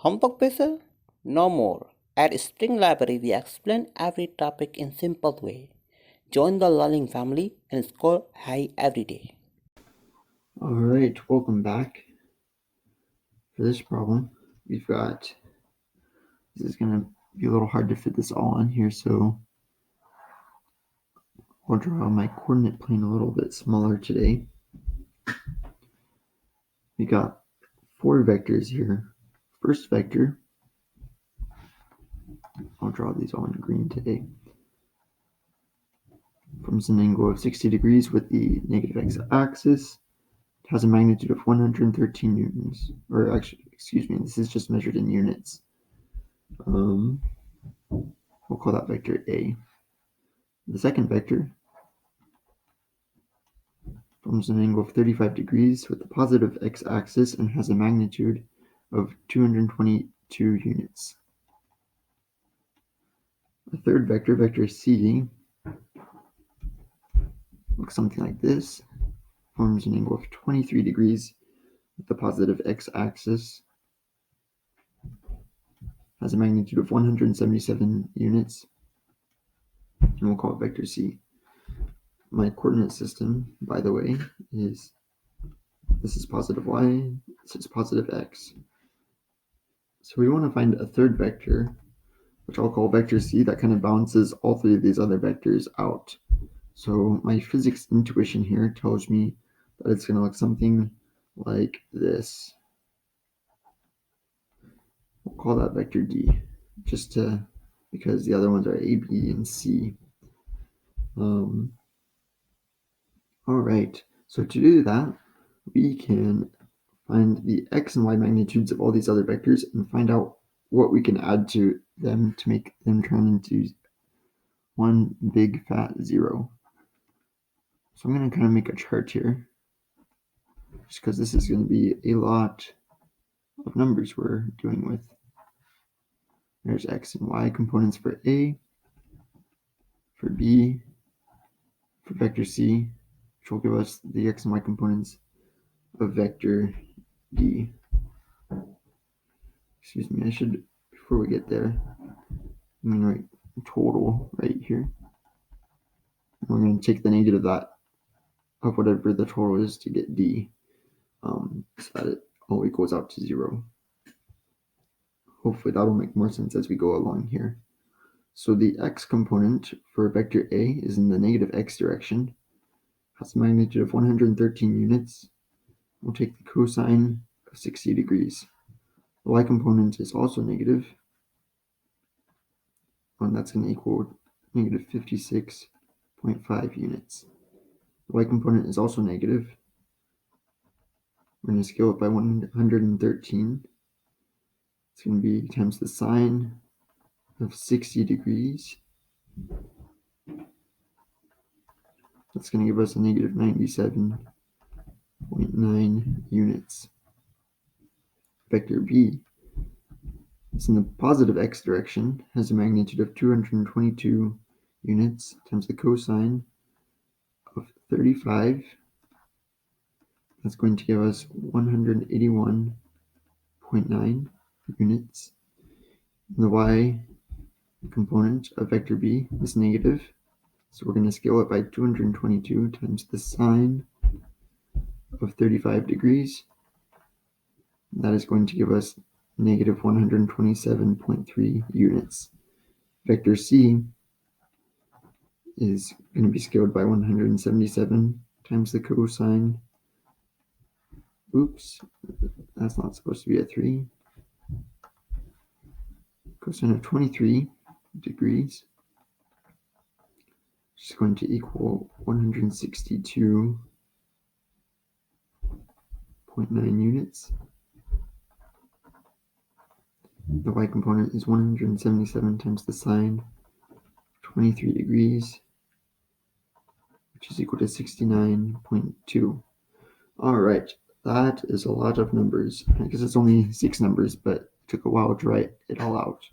Homework pressure? No more. At Spring Library, we explain every topic in simple way. Join the learning family and score high every day. All right, welcome back. For this problem, we've got, this is going to be a little hard to fit this all on here, so I'll draw my coordinate plane a little bit smaller today. We got 4 vectors here. First vector, I'll draw these all in green today, forms an angle of 60 degrees with the negative x-axis. It has a magnitude of 113 newtons, or actually, excuse me, this is just measured in units. We'll call that vector A. The second vector forms an angle of 35 degrees with the positive x-axis and has a magnitude of 222 units. The third vector, vector C, looks something like this. Forms an angle of 23 degrees with the positive x-axis, has a magnitude of 177 units, and we'll call it vector C. My coordinate system, by the way, is this is positive y, this is positive x. So we want to find a third vector, which I'll call vector C, that kind of balances all 3 of these other vectors out. So my physics intuition here tells me that it's going to look something like this. We'll call that vector D, because the other ones are A, B, and C. All right, so to do that, we can find the x and y magnitudes of all these other vectors and find out what we can add to them to make them turn into one big fat 0. So I'm going to kind of make a chart here, just because this is going to be a lot of numbers we're dealing with. There's x and y components for A, for B, for vector C, which will give us the x and y components of vector D. Excuse me, before we get there, I'm going to write total right here. And we're going to take the negative of whatever the total is to get D, so that it all equals out to 0. Hopefully that'll make more sense as we go along here. So the x component for vector A is in the negative x direction, has a magnitude of 113 units. We'll take the cosine of 60 degrees. The y component is also negative, and that's going to equal negative 56.5 units. The y component is also negative. We're going to scale it by 113. It's going to be times the sine of 60 degrees. That's going to give us a negative 97.9 units. Vector B is in the positive x direction, has a magnitude of 222 units times the cosine of 35. That's going to give us 181.9 units. The y component of vector B is negative, so we're going to scale it by 222 times the sine of 35 degrees. That is going to give us negative 127.3 units. Vector C is going to be scaled by 177 times the cosine. Oops, that's not supposed to be a 3. Cosine of 23 degrees, which is going to equal 162.9 units. The y component is 177 times the sine of 23 degrees, which is equal to 69.2. All right, that is a lot of numbers. I guess it's only 6 numbers, but it took a while to write it all out.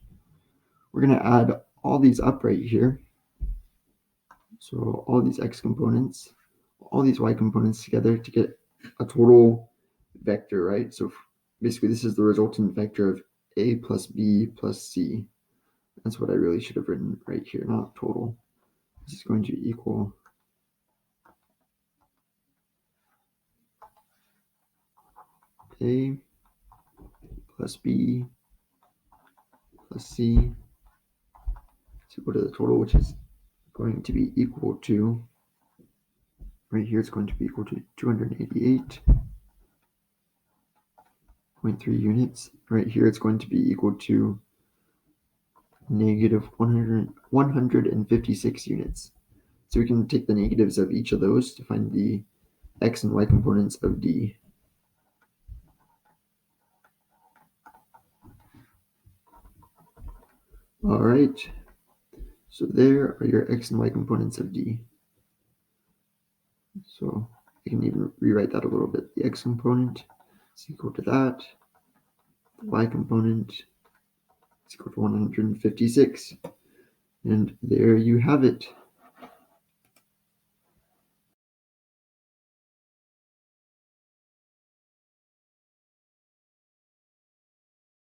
We're going to add all these up right here. So all these x components, all these y components together to get a total vector, right? So basically this is the resultant vector of A plus B plus C. That's what I really should have written right here, not total. This is going to equal A plus B plus C is equal to the total, which is going to be equal to, right here it's going to be equal to 288.3 units. Right here it's going to be equal to negative 156 units. So we can take the negatives of each of those to find the x and y components of D. All right, so there are your x and y components of D. So you can even rewrite that a little bit. The x component is equal to that. The y component is equal to 156. And there you have it.